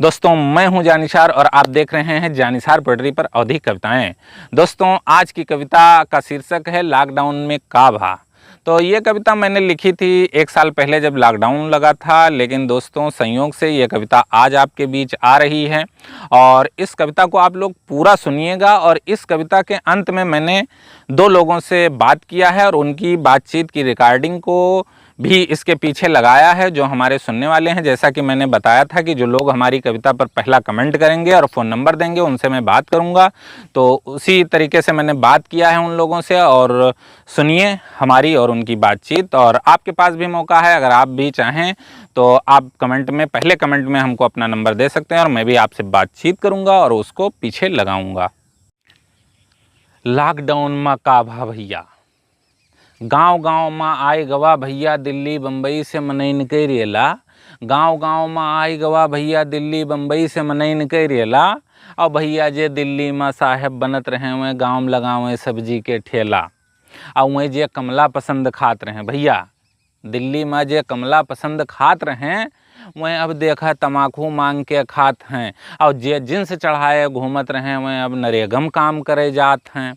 दोस्तों मैं हूं जानिसार और आप देख रहे हैं जानिसार पोएट्री पर अवधी कविताएं। दोस्तों आज की कविता का शीर्षक है लॉकडाउन में का भा। तो ये कविता मैंने लिखी थी 1 साल पहले जब लॉकडाउन लगा था, लेकिन दोस्तों संयोग से ये कविता आज आपके बीच आ रही है और इस कविता को आप लोग पूरा सुनिएगा। और इस कविता के अंत में मैंने 2 लोगों से बात किया है और उनकी बातचीत की रिकॉर्डिंग को भी इसके पीछे लगाया है जो हमारे सुनने वाले हैं। जैसा कि मैंने बताया था कि जो लोग हमारी कविता पर पहला कमेंट करेंगे और फ़ोन नंबर देंगे उनसे मैं बात करूंगा, तो उसी तरीके से मैंने बात किया है उन लोगों से। और सुनिए हमारी और उनकी बातचीत। और आपके पास भी मौका है, अगर आप भी चाहें तो आप कमेंट में पहले कमेंट में हमको अपना नंबर दे सकते हैं और मैं भी आपसे बातचीत करूँगा और उसको पीछे लगाऊँगा। लॉकडाउन में का भा भैया, गांव गांव में आए गवा भैया दिल्ली बम्बई से मनैन के रेला। गांव गांव में आए गवा भैया दिल्ली बम्बई से मनैन के रेला। और भैया जे दिल्ली में साहेब बनत रहे हुए गाँव में लगावें सब्जी के ठेला। और वहीं जे कमला पसंद खात रहे भैया दिल्ली में जे कमला पसंद खात रहे वहीं अब देखा तमाकू मांग के खात हैं। और जे जिन्स चढ़ाए घूमत रहे वहीं अब नरेगम काम करे जात हैं।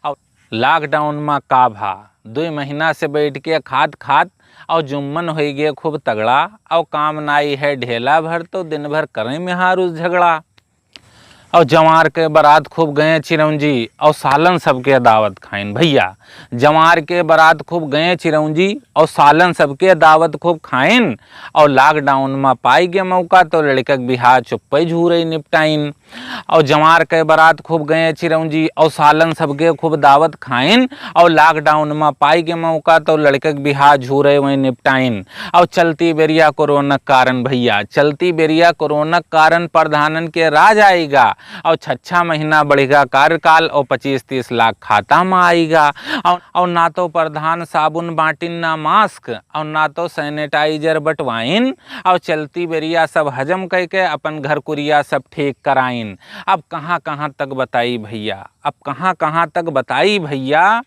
और लॉकडाउन में का भा 2 महीना से बैठ के खात खात और जुम्मन हो गए खूब तगड़ा। और काम नाई है ढेला भर तो दिन भर करें में हारूस झगड़ा। और जवार के बारात खूब गए चिरौंजी और सालन सबके दावत खाइन भैया। जवार के बारात खूब गए चिरौंजी और सालन सबके दावत खूब खाइन। और लॉकडाउन में पाई के मौका तो लड़कक बिहार चुप्पे झूरे निपटाइन। और जवार के बारात खूब गए चिरौंजी और सालन सबके खूब दावत खाइन। और लॉकडाउन में पाई के मौका तो लड़कक बिहार झूरे वहीं निपटाइन। और चलती बेरिया कोरोना कारण भैया, चलती बेरिया कोरोना कारण प्रधानन के राज आएगा। और 6 महीना बढ़ेगा कार्यकाल और 25-30 लाख खाता में आएगा। और ना तो प्रधान साबुन बांटिन ना मास्क और ना तो सैनिटाइजर बटवाइन। और चलती बेरिया सब हजम करके अपन घर कुरिया सब ठीक कराइन। अब कहाँ कहाँ तक बताई भैया, अब कहाँ कहाँ तक बताई भैया,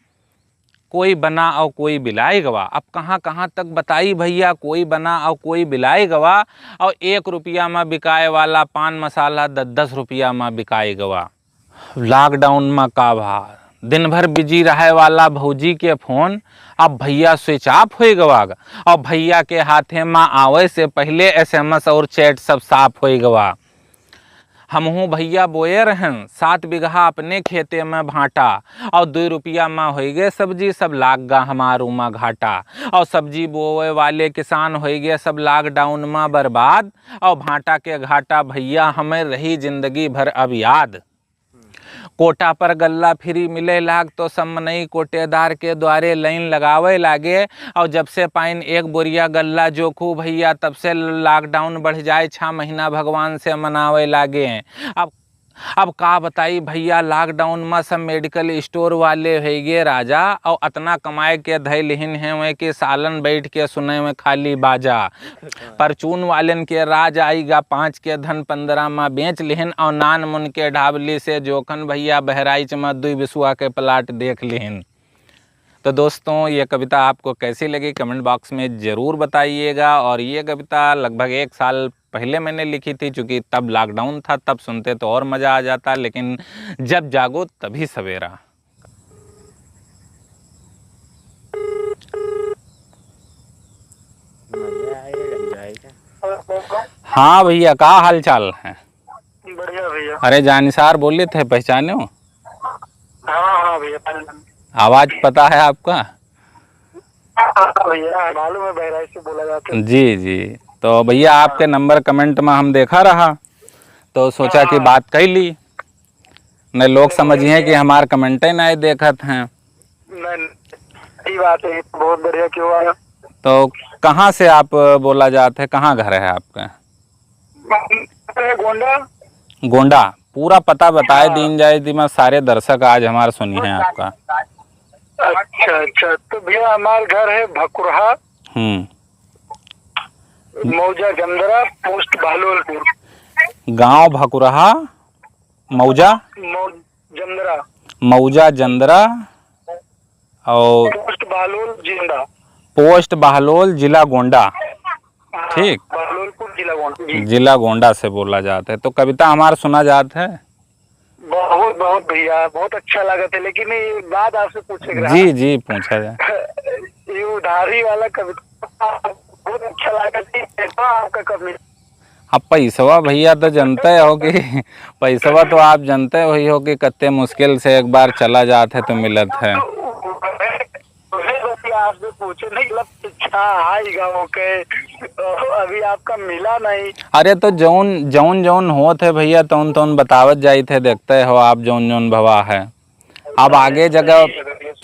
कोई बना और कोई बिलाई गवा। अब कहाँ कहाँ तक बताई भैया, कोई बना और कोई बिलाई गवा। और 1 रुपया में बिकाए वाला पान मसाला 10-10 रुपया में बिकाए गवा। लॉकडाउन में का भा दिन भर बिजी रहे वाला भौजी के फोन अब भैया स्विच ऑफ हो गवा। और भैया के हाथे में आवे से पहले SMS और चैट सब साफ हो गवा। हमहू भैया बोए रहन 7 बीघा अपने खेते में भाटा। और 2 रुपया में हो गए सब्जी सब लाग गा हमारू में घाटा। और सब्जी बोए वाले किसान हो गए सब लॉकडाउन में बर्बाद। और भाटा के घाटा भैया हमें रही जिंदगी भर अब याद। कोटा पर गल्ला फ्री मिले लाग तो समनई कोटेदार के द्वारे लाइन लगावे लागे। और जब से पाइन 1 बोरिया गल्ला जोखू भैया तब से लॉकडाउन बढ़ जाए 6 महीना भगवान से मनावे लागे। अब का बताई भैया लॉकडाउन में सब मेडिकल स्टोर वाले है गए राजा। और इतना कमाए के धैलहीन है वे कि सालन बैठ के सुने में खाली बाजा। परचून वालन के राज आईगा 5 के धन 15 में बेच लिहन। और नान मुन के ढाबली से जोखन भैया बहराइच में 2 बिसुआ के प्लाट देख लिहन। तो दोस्तों ये कविता आपको कैसी लगी कमेंट बॉक्स में ज़रूर बताइएगा। और ये कविता लगभग 1 साल पहले मैंने लिखी थी, चूँकि तब लॉकडाउन था, तब सुनते तो और मज़ा आ जाता, लेकिन जब जागो तभी सवेरा। हाँ भैया का हाल चाल है? बढ़िया भैया। अरे जानिसार बोले थे, पहचाने हो? हाँ भैया, आवाज़ पता है आपका? भैया मालूम है, बहराइच से बोला जाता है। जी जी। तो भैया आपके नंबर कमेंट में हम देखा रहा तो सोचा कि बात कर ली। न लोग समझिए कि हमारे कमेंटे नहीं देखत हैं। सही बात है, बहुत बढ़िया क्यों आया। तो कहाँ से आप बोला जाते हैं, कहाँ घर है आपका? गोंडा। गोंडा पूरा पता बताए दीन जाए दिमा सारे दर्शक आज हमारे सुनी हैं आपका। अच्छा तो भैया हमारा घर है भकुरहा, मौजा जंदरा, पोस्ट बहलोलपुर। गांव भकुरहा, मौजा जंदरा, मौजा जंदरा और पोस्ट बहलोल जिंदा, पोस्ट बहलोल जिला गोंडा। ठीक, बहलोलपुर जिला गोंडा जी। जिला गोंडा से बोला जाता है। तो कविता हमारा सुना जाता है? बहुत बहुत भैया, बहुत अच्छा लगा था। लेकिन ये बात आपसे पूछे रहा, जी जी, पूछा जाए। ये उधारी वाला कविता बहुत अच्छा लगा था। पैसा आपका कब मिला? अब पैसवा भैया तो जानते हो कि पैसवा तो आप जानते हो ही हो कि कितने मुश्किल से एक बार चला जाता है तो मिलत है। आपसे पूछे नहीं, मतलब इच्छा आई गाँव के, तो अभी आपका मिला नहीं। अरे तो जौन जौन जौन होत है भैया तौन तौन बतावत जाई थे, देखते हो आप जौन जौन भवा है। अब आगे जगह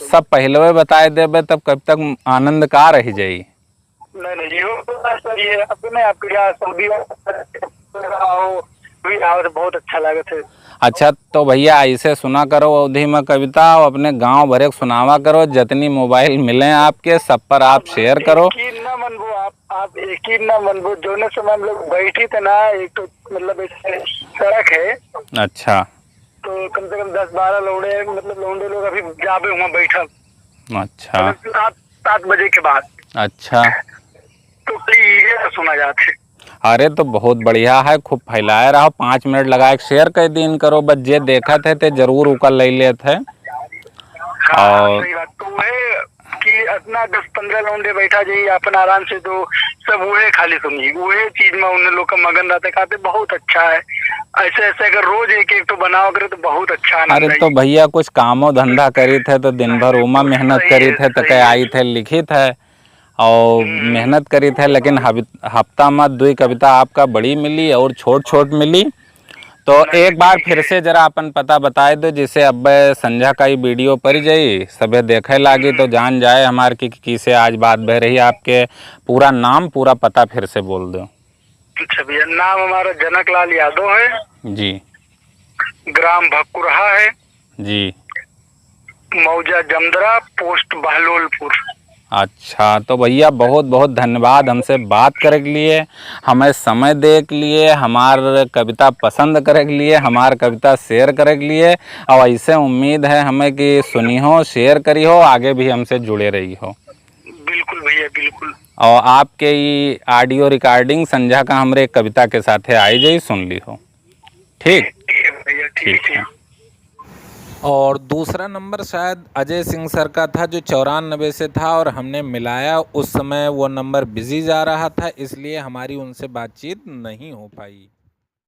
सब पहलवे बताए देबे तब कब तक आनंद का रह जाई। नहीं नहीं, ये तो सही है। अपने आपके यहाँ सऊदी भी और बहुत अच्छा लगा था। अच्छा तो भैया ऐसे सुना करो अवधि में कविता, और अपने गांव भरे को सुनावा करो। जितनी मोबाइल मिले आपके सब पर आप शेयर करो। यकीन ना मनबो, आप यकीन ना मनबो, जोने समय हम लोग बैठी थे ना, एक तो मतलब ऐसे सड़क है, अच्छा तो कम से कम 10-12 लौंडे, मतलब लौंडे लोग अभी जाबे हुआ बैठा, अच्छा 7 बजे के बाद। अच्छा। तो ये सुना जाते। अरे तो बहुत बढ़िया है, खूब फैलाए रहो। 5 मिनट लगा के शेयर कर दिन करो, बस जे देखा थे ते जरूर उकर ले लेते है। हाँ सही बात। तो वह कि अपना 10-15 लौंडे बैठा जाइए अपन आराम से, तो सब वह खाली सुनिए, वह चीज में उन लोग का मगन रहते, कहते बहुत अच्छा है। ऐसे ऐसे अगर रोज एक एक तो बनाओ करे तो बहुत अच्छा आनंद अरे आई। तो भैया कुछ कामो धंधा करी थे तो दिन भर उमा मेहनत करी थे, तो कह आई थे लिखी थे और मेहनत करी थे। लेकिन हफ्ता में 2 कविता आपका बड़ी मिली और छोट छोट मिली। तो एक बार फिर से जरा अपन पता बताए दो, जिसे अब संध्या का ही वीडियो पड़ जाई, सबे देखे लागी तो जान जाए हमार की किसे आज बात बह रही। आपके पूरा नाम पूरा पता फिर से बोल दो। अच्छा भैया, नाम हमारा जनकलाल यादव है जी। ग्राम भकुरहा है जी। मौजा जमदरा, पोस्ट बहलोलपुर। अच्छा तो भैया बहुत बहुत धन्यवाद हमसे बात करे के लिए, हमें समय दे के लिए, हमार कविता पसंद करे के लिए, हमार कविता शेयर करे के लिए। और ऐसे उम्मीद है हमें कि सुनी हो, शेयर करी हो, आगे भी हमसे जुड़े रही हो। बिल्कुल भैया बिल्कुल। और आपके ये ऑडियो रिकॉर्डिंग संध्या का हमरे कविता के साथ आई जाई, सुन ली हो। ठीक है भैया, ठीक है। और दूसरा नंबर शायद अजय सिंह सर का था जो 94 से था, और हमने मिलाया उस समय वो नंबर बिजी जा रहा था, इसलिए हमारी उनसे बातचीत नहीं हो पाई।